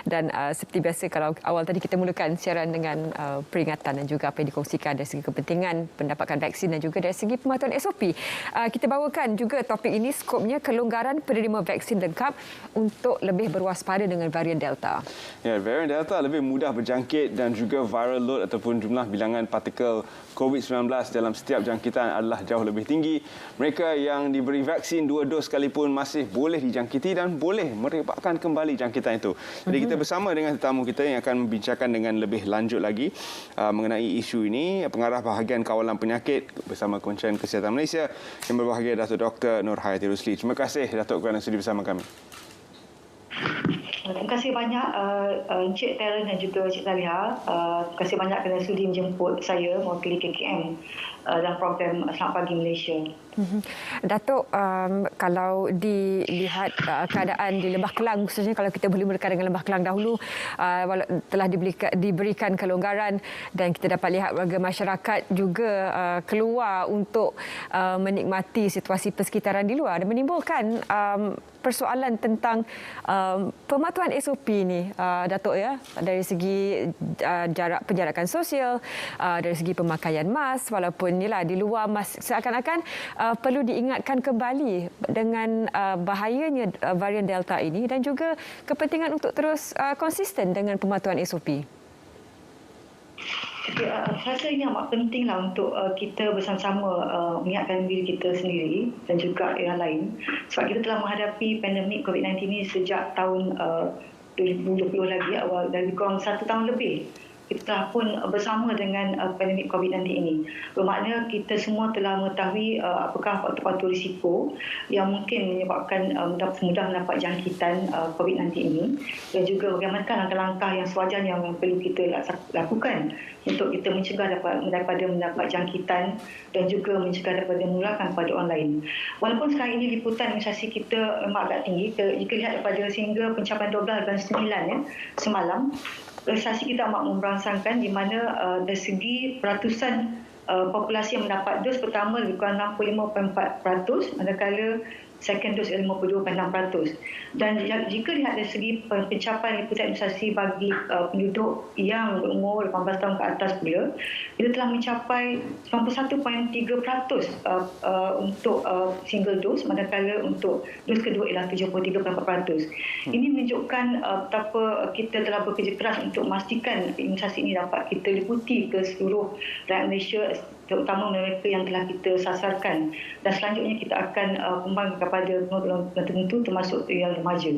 Dan seperti biasa, kalau awal tadi kita mulakan siaran dengan peringatan dan juga apa yang dikongsikan dari segi kepentingan mendapatkan vaksin dan juga dari segi pematuhan SOP. Kita bawakan juga topik ini, skopnya kelonggaran penerima vaksin lengkap untuk lebih berwaspada dengan varian Delta. Ya, varian Delta lebih mudah berjangkit dan juga viral load ataupun jumlah bilangan partikel COVID-19 dalam setiap jangkitan adalah jauh lebih tinggi. Mereka yang diberi vaksin 2 dos sekalipun masih boleh dijangkiti dan boleh merebakkan kembali jangkitan itu. Jadi kita bersama dengan tetamu kita yang akan membincangkan dengan lebih lanjut lagi mengenai isu ini, pengarah bahagian kawalan penyakit bersama Kementerian Kesihatan Malaysia yang berbahagia Datuk Dr. Nur Hayati Rusli. Terima kasih Datuk kerana sudi bersama kami. Terima kasih banyak Encik Terence dan juga Encik Zaliha. Terima kasih banyak kerana sudi menjemput saya mewakili KKM dalam program Selamat Pagi Malaysia. Datuk, kalau dilihat keadaan di Lembah Kelang, khususnya kalau kita boleh mulakan dengan Lembah Kelang dahulu, telah diberikan kelonggaran dan kita dapat lihat warga masyarakat juga keluar untuk menikmati situasi persekitaran di luar dan menimbulkan persoalan tentang pematuhan SOP ini, Datuk, ya, dari segi penjarakan sosial, dari segi pemakaian mask, walaupun inilah di luar mask seakan-akan perlu diingatkan kembali dengan bahayanya varian Delta ini dan juga kepentingan untuk terus konsisten dengan pematuhan SOP. Saya rasa ini amat pentinglah untuk kita bersama-sama mengingatkan diri kita sendiri dan juga yang lain, sebab kita telah menghadapi pandemik COVID-19 ini sejak tahun 2020 lagi, awal dari kurang 1 tahun lebih. Kita telah pun bersama dengan pandemik COVID-19 ini. Bermakna kita semua telah mengetahui apakah faktor-faktor risiko yang mungkin menyebabkan mudah mendapat jangkitan COVID-19 ini dan juga bagaimana langkah-langkah yang sewajarnya yang perlu kita lakukan untuk kita mencegah daripada mendapat jangkitan dan juga mencegah daripada menularkan kepada orang lain. Walaupun sekarang ini liputan imunisasi kita memang agak tinggi, jika lihat daripada sehingga pencapaian 12 dan 9 semalam, imunisasi kita amat memberangsangkan di mana dari segi peratusan populasi yang mendapat dos pertama lebih kurang 65.4%, manakala second dose 52.6%. Dan jika lihat dari segi pencapaian liputan imunisasi bagi penduduk yang berumur 18 tahun ke atas pula, kita telah mencapai 91.3% untuk single dose, manakala untuk dos kedua ialah 73.4%. Ini menunjukkan betapa kita telah bekerja keras untuk memastikan imunisasi ini dapat kita liputi ke seluruh rakyat Malaysia, terutama mereka yang telah kita sasarkan, dan selanjutnya kita akan kembang kepada penonton tertentu termasuk yang remaja.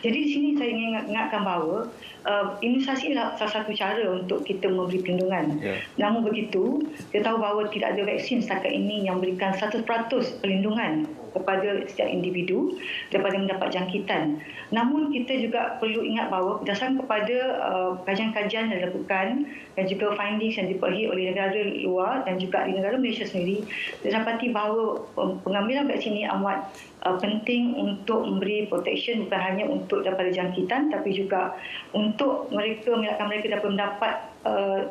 Jadi di sini saya ingin ingatkan bahawa imunisasi adalah salah satu cara untuk kita memberi perlindungan. Namun begitu, kita tahu bahawa tidak ada vaksin setakat ini yang memberikan 100% perlindungan kepada setiap individu daripada mendapat jangkitan. Namun kita juga perlu ingat bahawa berdasarkan kepada kajian-kajian yang dilakukan dan juga findings yang diperolehi oleh negara luar dan juga di negara Malaysia sendiri, didapati bahawa pengambilan vaksin ini amat penting untuk memberi protection bukan hanya untuk daripada jangkitan tapi juga untuk mengelakkan mereka dapat mendapat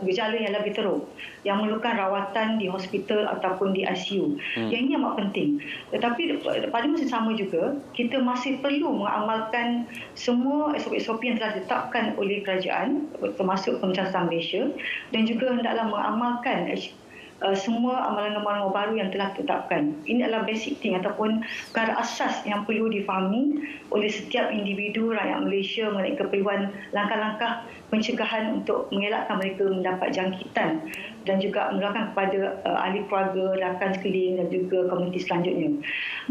gejala yang lebih teruk yang memerlukan rawatan di hospital ataupun di ICU. Yang ini amat penting. Tetapi pada masa sama juga kita masih perlu mengamalkan semua SOP-SOP yang telah ditetapkan oleh kerajaan termasuk Kementerian Kesihatan Malaysia dan juga hendaklah mengamalkan semua amalan-amalan baru yang telah ditetapkan. Ini adalah basic thing ataupun perkara asas yang perlu difahami oleh setiap individu rakyat Malaysia mengenai keperluan langkah-langkah pencegahan untuk mengelakkan mereka mendapat jangkitan dan juga menularkan kepada ahli keluarga, rakan sekeliling dan juga komuniti selanjutnya.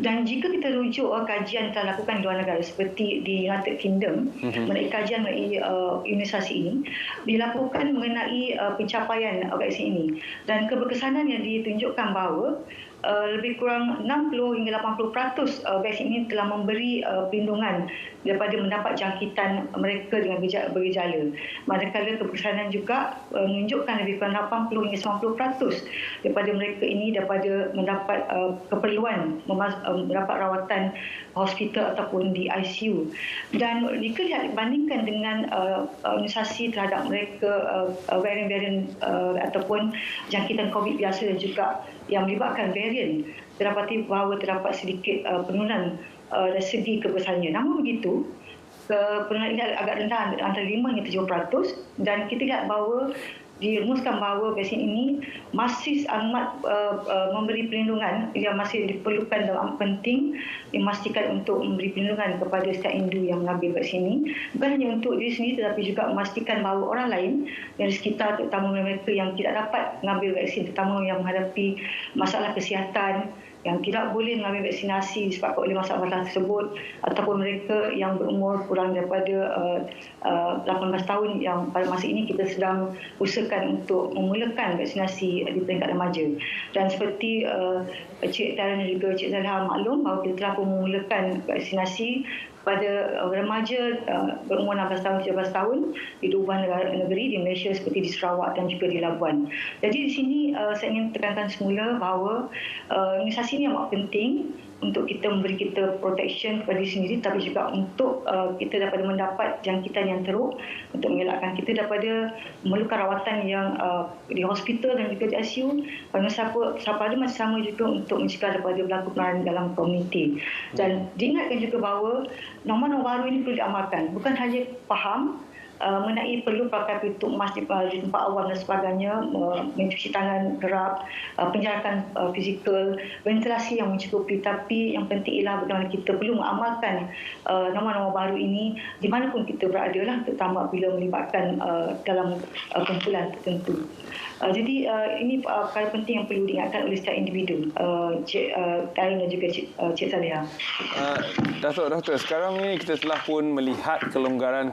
Dan jika kita rujuk kajian yang telah dilakukan di luar negara seperti di United Kingdom, mengenai kajian mengenai imunisasi ini, dilakukan mengenai pencapaian vaksin ini dan keberkesanan yang ditunjukkan bahawa lebih kurang 60 hingga 80% vaksin ini telah memberi perlindungan daripada mendapat jangkitan mereka dengan bergejala. Manakala keberkesanan juga menunjukkan lebih kurang 80 hingga 90% daripada mereka ini daripada mendapat keperluan mendapat rawatan hospital ataupun di ICU. Dan jika bandingkan dengan imunisasi terhadap mereka varian-varian ataupun jangkitan COVID biasa dan juga yang melibatkan varian, terdapati bahawa terdapat sedikit penurunan dari segi keberkesanannya. Namun begitu, kepenuhan ini agak rendah antara 5 hingga 7%, dan kita lihat bahawa dirumuskan bahawa vaksin ini masih amat memberi perlindungan yang masih diperlukan dan amat penting memastikan untuk memberi perlindungan kepada setiap individu yang mengambil vaksin ini, bukan hanya untuk diri sendiri tetapi juga memastikan bahawa orang lain dari sekitar, terutama mereka yang tidak dapat mengambil vaksin, terutama yang menghadapi masalah kesihatan, yang tidak boleh mengambil vaksinasi disebabkan oleh masalah-masalah tersebut, ataupun mereka yang berumur kurang daripada 18 tahun yang pada masa ini kita sedang usahakan untuk memulakan vaksinasi di peringkat remaja. Dan seperti Cik Tara dan juga Cik Zaliha maklum bahawa kita telah pun memulakan vaksinasi pada remaja berumur 16 tahun 17 tahun di 2 negeri di Malaysia seperti di Sarawak dan juga di Labuan. Jadi di sini saya ingin tekankan semula bahawa imunisasi ini amat penting untuk kita memberi kita protection kepada diri sendiri, tapi juga untuk kita dapat mendapat jangkitan yang teruk, untuk mengelakkan kita daripada memerlukan rawatan yang di hospital dan juga di ICU, pada masa sama juga untuk mencegah daripada berlaku penularan dalam komuniti. Dan diingatkan juga bahawa norma-norma baru ini perlu diamalkan, bukan hanya faham mengenai perlu pakai pintu emas di tempat awam dan sebagainya, mencuci tangan kerap, penjarakan fizikal, ventilasi yang mencukupi, tapi yang penting ialah bagaimana kita perlu mengamalkan norma-norma baru ini di mana pun kita berada lah, terutama bila melibatkan dalam kumpulan tertentu. Jadi ini perkara penting yang perlu diingatkan oleh setiap individu, Cik Karin dan juga Cik Zaliha. Doktor, sekarang ini kita telah pun melihat kelonggaran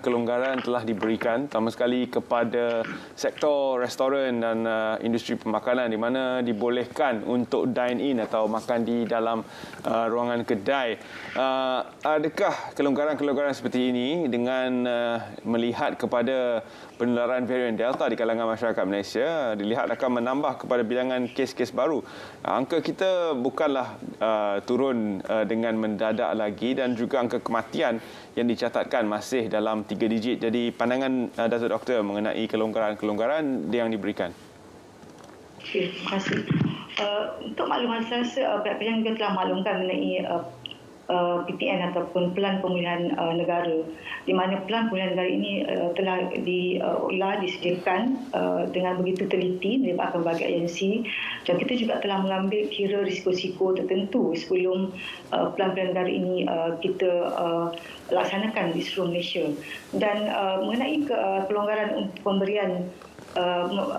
telah diberikan, terutama sekali kepada sektor restoran dan industri pemakanan di mana dibolehkan untuk dine-in atau makan di dalam ruangan kedai. Adakah kelonggaran-kelonggaran seperti ini dengan melihat kepada penularan varian Delta di kalangan masyarakat Malaysia dilihat akan menambah kepada bilangan kes-kes baru? Angka kita bukanlah turun dengan mendadak lagi dan juga angka kematian yang dicatatkan masih dalam 3 digit. Jadi pandangan Datuk Doktor mengenai kelonggaran-kelonggaran yang diberikan. Okey, terima kasih. Untuk makluman saya, pihak-pihak juga telah maklumkan mengenai PPN ataupun Pelan Pemulihan Negara, di mana Pelan Pemulihan Negara ini telah disediakan dengan begitu teliti melibatkan berbagai agensi, dan kita juga telah mengambil kira risiko-risiko tertentu sebelum Pelan Pemulihan Negara ini kita laksanakan di seluruh Malaysia. Dan mengenai pelonggaran untuk pemberian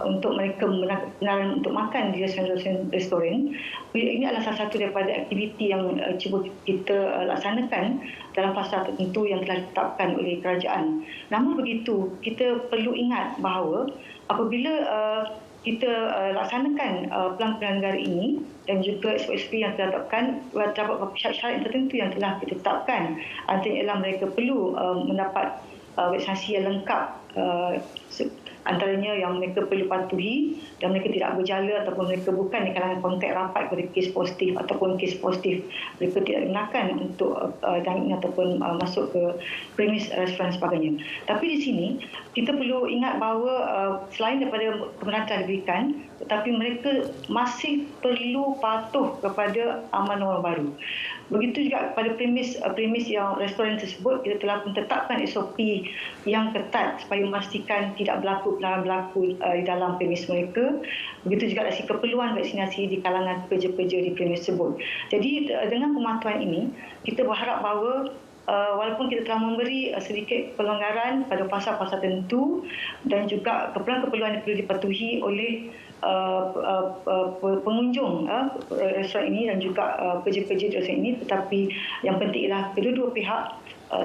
untuk mereka benaran untuk makan di restoran, ini adalah salah satu daripada aktiviti yang cuba kita laksanakan dalam fasa tertentu yang telah ditetapkan oleh kerajaan. Namun begitu, kita perlu ingat bahawa apabila kita laksanakan Pelan Pemulihan Negara ini dan juga SOP yang telah ditetapkan, terdapat syarat tertentu yang telah ditetapkan. Antaranya ialah mereka perlu mendapat vaksinasi yang lengkap, antaranya yang mereka perlu patuhi dan mereka tidak berjala ataupun mereka bukan di kalangan kontak rapat kepada kes positif ataupun kes positif. Mereka tidak digunakan untuk dine-in ataupun masuk ke premis restoran sebagainya. Tapi di sini kita perlu ingat bahawa selain daripada kebenaran telah diberikan, tetapi mereka masih perlu patuh kepada amanah baru. Begitu juga pada premis yang restoran tersebut, kita telah menetapkan SOP yang ketat supaya memastikan tidak berlaku pelanggaran di dalam premis mereka. Begitu juga dari keperluan vaksinasi di kalangan pekerja-pekerja di premis tersebut. Jadi dengan pematuhan ini, kita berharap bahawa walaupun kita telah memberi sedikit pelonggaran pada fasa-fasa tertentu dan juga keperluan-keperluan yang perlu dipatuhi oleh pengunjung restoran ini dan juga pekerja-pekerja di restoran ini, tetapi yang penting ialah kedua-dua pihak,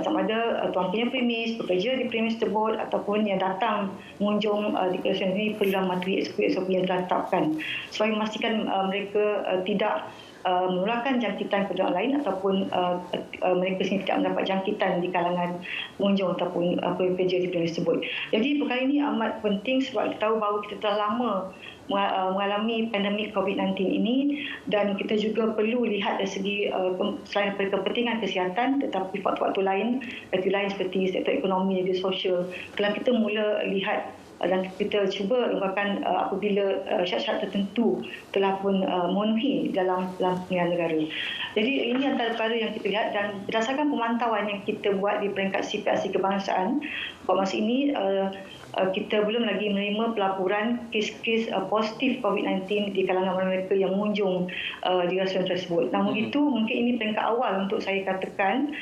sama ada tuan punya premis, pekerja di premis tersebut ataupun yang datang mengunjung di restoran ini perlu mematuhi SOP yang telah ditetapkan supaya memastikan mereka tidak menularkan jangkitan kepada orang lain ataupun mereka sendiri tidak mendapat jangkitan di kalangan pengunjung ataupun pekerja di premis tersebut. Jadi perkara ini amat penting sebab kita tahu bahawa kita telah lama mengalami pandemik COVID-19 ini, dan kita juga perlu lihat dari segi selain daripada kepentingan kesihatan tetapi faktor-faktor lain seperti sektor ekonomi dan sosial. Kalau kita mula lihat dan kita cuba longgarkan apabila syarat-syarat tertentu telah pun memenuhi dalam pilihan negara. Jadi ini antara perkara yang kita lihat, dan berdasarkan pemantauan yang kita buat di peringkat CPRC kebangsaan, pada masa ini kita belum lagi menerima pelaporan kes-kes positif COVID-19 di kalangan mereka yang mengunjung di restoran tersebut. Namun itu mungkin ini peringkat awal untuk saya katakan.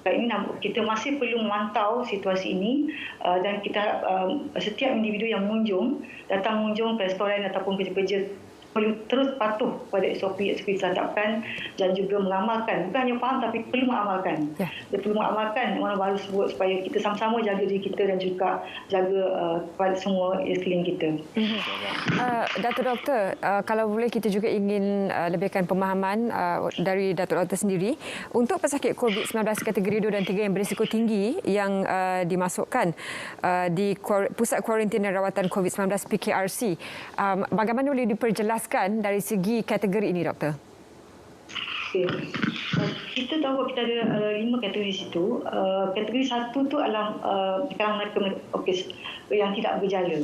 Ini kita masih perlu memantau situasi ini, dan kita harap setiap individu yang datang mengunjung ke restoran ataupun kerja-kerja perlu terus patuh pada SOP ditetapkan dan juga mengamalkan. Bukan hanya faham tapi perlu mengamalkan. Dia perlu mengamalkan mana baru sebut supaya kita sama-sama jaga diri kita dan juga jaga kepada semua sekeliling kita. Datuk Doktor, kalau boleh kita juga ingin lebihkan pemahaman dari Datuk Doktor sendiri untuk pesakit COVID-19 kategori 2 dan 3 yang berisiko tinggi yang dimasukkan di Pusat Kuarantin dan Rawatan COVID-19 PKRC. Bagaimana boleh diperjelaskan dari segi kategori ini, Doktor? Okay. Kita tahu kita ada 5 kategori di situ. Kategori 1 tu adalah mereka yang tidak bergejala.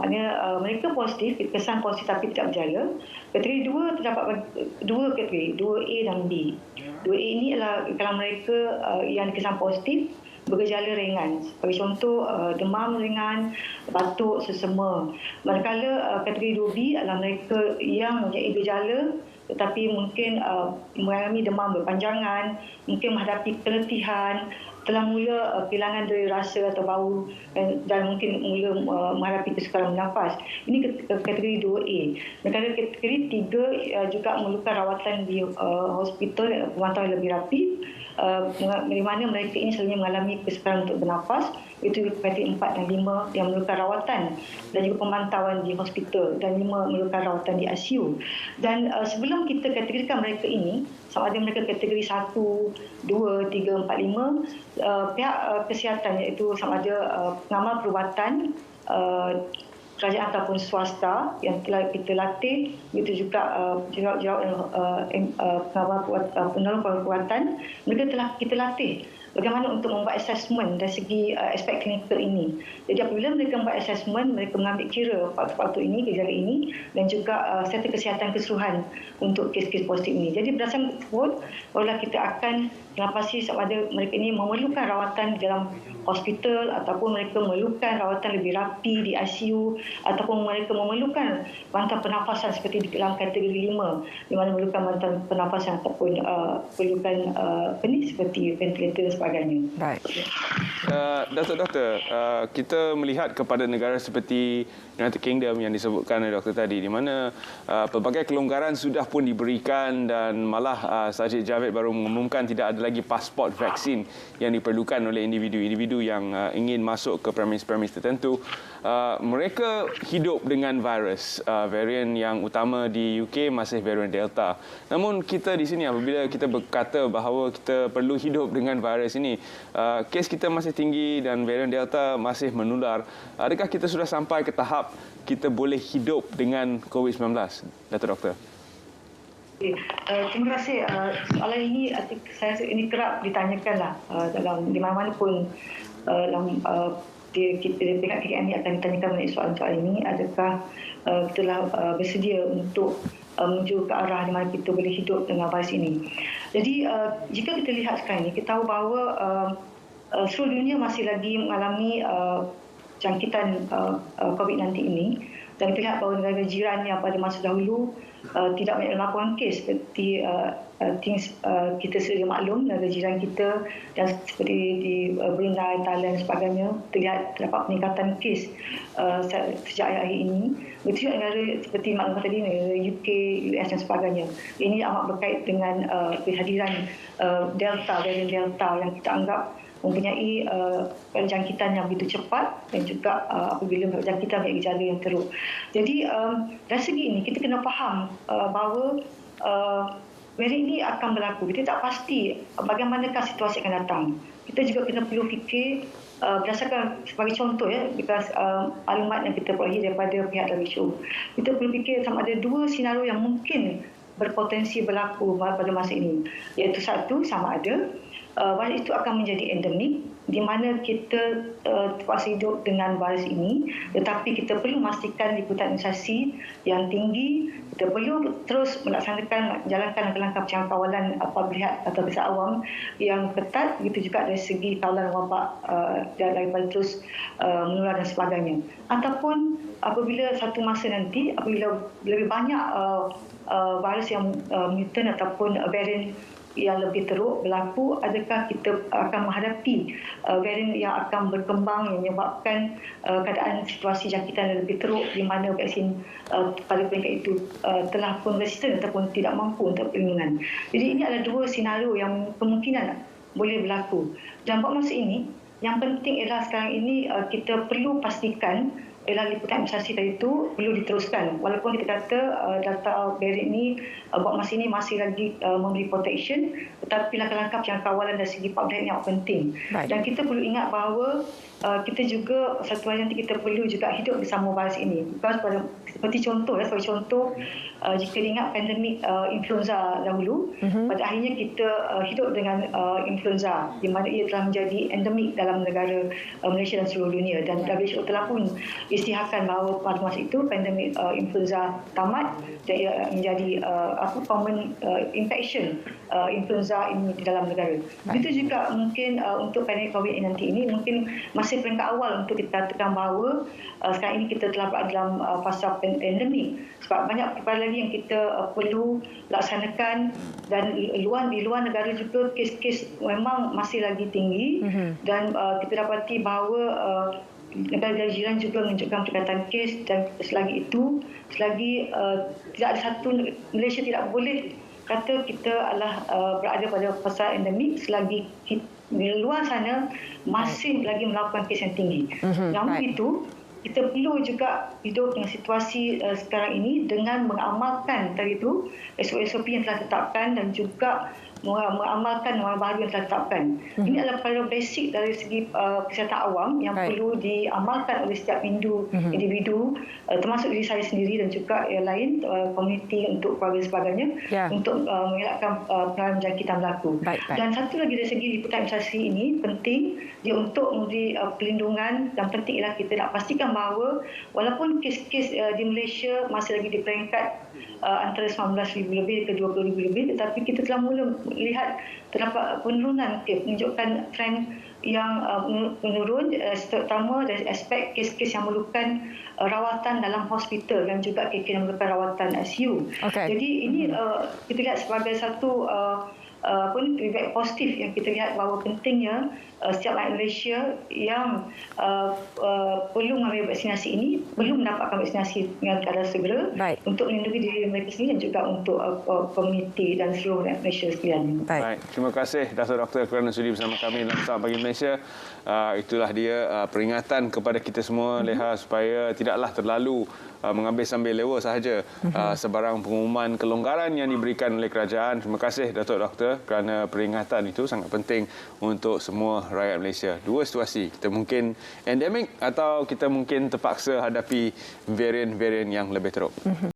Maknanya mereka positif, kesan positif tapi tidak bergejala. Kategori 2 terdapat 2 kategori, 2A dan B. 2A ini adalah kalau mereka yang kesan positif bergejala ringan. Sebagai contoh, demam ringan, batuk, sesama. Manakala kategori 2B adalah mereka yang mempunyai gejala tetapi mungkin mengalami demam berpanjangan, mungkin menghadapi keletihan, telah mula kehilangan daya rasa atau bau dan mungkin mula menghadapi kesukaran bernafas. Ini kategori 2A. Manakala kategori 3 juga memerlukan rawatan di hospital, pemantauan lebih rapi, di mana mereka ini selalunya mengalami kesukaran untuk bernafas. Itu kategori 4 dan 5 yang memerlukan rawatan dan juga pemantauan di hospital, dan 5 memerlukan rawatan di ICU. Dan sebelum kita kategorikan mereka ini, sama ada mereka kategori 1, 2, 3, 4, 5, pihak kesihatan iaitu sama ada pengamal perubatan kerajaan ataupun swasta yang telah kita latih, begitu juga penolong perubatan, mereka telah kita latih bagaimana untuk membuat assessment dari segi aspek klinikal ini. Jadi apabila mereka membuat assessment, mereka mengambil kira faktor-faktor ini, gejala ini, dan juga serta kesihatan keseluruhan untuk kes-kes positif ini. Jadi berdasarkan tersebut, barulah kita akan menapasi sama ada mereka ini memerlukan rawatan di dalam hospital ataupun mereka memerlukan rawatan lebih rapi di ICU ataupun mereka memerlukan bantuan pernafasan seperti di dalam kategori 5 di mana memerlukan bantuan pernafasan ataupun perlukan seperti ventilator dan sebagainya. Baik. Doktor, kita melihat kepada negara seperti United Kingdom yang disebutkan oleh doktor tadi, di mana pelbagai kelonggaran sudah pun diberikan dan malah Sajid Javid baru mengumumkan tidak ada lagi pasport vaksin yang diperlukan oleh individu-individu yang ingin masuk ke premis-premis tertentu. Mereka hidup dengan virus. Varian yang utama di UK masih varian Delta. Namun kita di sini apabila kita berkata bahawa kita perlu hidup dengan virus ini, kes kita masih tinggi dan varian Delta masih menular. Adakah kita sudah sampai ke tahap kita boleh hidup dengan COVID-19, Datuk Doktor? Terima kasih. Soalan ini saya rasa ini kerap ditanyakanlah dalam di mana-mana pun dalam pihak KKM akan ditanyakan mengenai soalan-soalan ini. Adakah kita telah bersedia untuk menuju ke arah di mana kita boleh hidup dengan virus ini? Jadi jika kita lihat sekarang ini, kita tahu bahawa seluruh dunia masih lagi mengalami jangkitan COVID-19 ini, dan kita lihat bahawa negara jiran yang pada masa dahulu tidak banyak laporan kes seperti kita sedia maklum, negara jiran kita dan seperti di Brunei, Thailand dan sebagainya, terlihat terdapat peningkatan kes sejak akhir-akhir ini. Begitu juga negara seperti maklum tadi, negara UK, US dan sebagainya. Ini amat berkait dengan kehadiran varian Delta yang kita anggap mempunyai jangkitan yang begitu cepat dan juga apabila jangkitan mempunyai gejala yang teruk. Jadi dari segi ini kita kena faham bahawa varian ini akan berlaku. Kita tak pasti bagaimanakah situasi akan datang. Kita juga kena perlu fikir berdasarkan sebagai contoh maklumat yang kita perolehi daripada pihak WHO. Kita perlu fikir sama ada 2 senario yang mungkin berpotensi berlaku pada masa ini. Iaitu satu, sama ada virus itu akan menjadi endemik di mana kita terpaksa hidup dengan virus ini, tetapi kita perlu memastikan liputan imunisasi yang tinggi. Kita perlu terus jalankan langkah-langkah penjangkauan publik atau masyarakat awam yang ketat, begitu juga dari segi kawalan wabak daripada terus menular dan sebagainya. Ataupun apabila satu masa nanti, apabila lebih banyak virus yang mutant ataupun varian yang lebih teruk berlaku, adakah kita akan menghadapi varian yang akan berkembang yang menyebabkan keadaan situasi jangkitan yang lebih teruk di mana vaksin pada peringkat itu telah pun resisten ataupun tidak mampu untuk perlindungan. Jadi ini adalah dua senario yang kemungkinan boleh berlaku. Dan buat masa ini, yang penting ialah sekarang ini kita perlu pastikan ialah liputan imunisasi tadi itu perlu diteruskan. Walaupun kita kata data varian ini buat masa ini masih lagi memberi protection, tetapi langkah-langkah penjangkauan dari segi public yang penting. Baik. Dan kita perlu ingat bahawa kita juga satu hari nanti kita perlu juga hidup bersama virus ini. Seperti contoh, jika diingat pandemik influenza dahulu, pada akhirnya kita hidup dengan influenza di mana ia telah menjadi endemik dalam negara Malaysia dan seluruh dunia, dan WHO telah pun isytiharkan bahawa pada masa itu pandemik influenza tamat dan ia menjadi common infection influenza ini di dalam negara. Begitu juga mungkin untuk pandemik COVID nanti ini mungkin masih peringkat awal untuk kita katakan bahawa sekarang ini kita telah berada dalam fasa endemik, sebab banyak perkara lagi yang kita perlu laksanakan, dan di luar negara juga kes-kes memang masih lagi tinggi, dan kita dapati bahawa negara jiran juga menunjukkan peningkatan kes, dan selagi tidak ada satu Malaysia tidak boleh kata kita adalah berada pada fasa endemik selagi di luar sana masih lagi melakukan kes yang tinggi. Namun itu kita perlu juga hidup dengan situasi sekarang ini dengan mengamalkan tadi itu SOP yang telah ditetapkan dan juga mengamalkan norma baru yang telah ditetapkan. Ini adalah perkara basic dari segi kesihatan awam yang perlu diamalkan oleh setiap individu, termasuk diri saya sendiri dan juga yang lain, komuniti untuk keluarga dan sebagainya, untuk mengelakkan penularan jangkitan berlaku. Dan satu lagi dari segi liputan imunisasi ini penting dia untuk memberi perlindungan, dan penting ialah kita nak pastikan bahawa walaupun kes-kes di Malaysia masih lagi di peringkat antara 19,000 lebih ke 20,000 lebih, tetapi kita telah mula melihat terdapat penurunan menunjukkan trend yang menurun, terutama dari aspek kes-kes yang memerlukan rawatan dalam hospital dan juga kes yang memerlukan rawatan ICU. Jadi ini kita lihat sebagai satu feedback positif yang kita lihat bahawa pentingnya setiap rakyat Malaysia yang perlu mengambil vaksinasi ini perlu mendapatkan vaksinasi dengan keadaan segera untuk melindungi diri mereka sendiri dan juga untuk komuniti dan seluruh rakyat Malaysia sekalian. Baik, terima kasih Dato' Doktor kerana sudi bersama kami dalam Selamat Pagi Malaysia. Itulah dia peringatan kepada kita semua, Leha, supaya tidaklah terlalu mengambil sambil lewa sahaja sebarang pengumuman kelonggaran yang diberikan oleh kerajaan. Terima kasih Dato' Doktor kerana peringatan itu sangat penting untuk semua rakyat Malaysia. Dua situasi, kita mungkin endemik atau kita mungkin terpaksa hadapi varian-varian yang lebih teruk.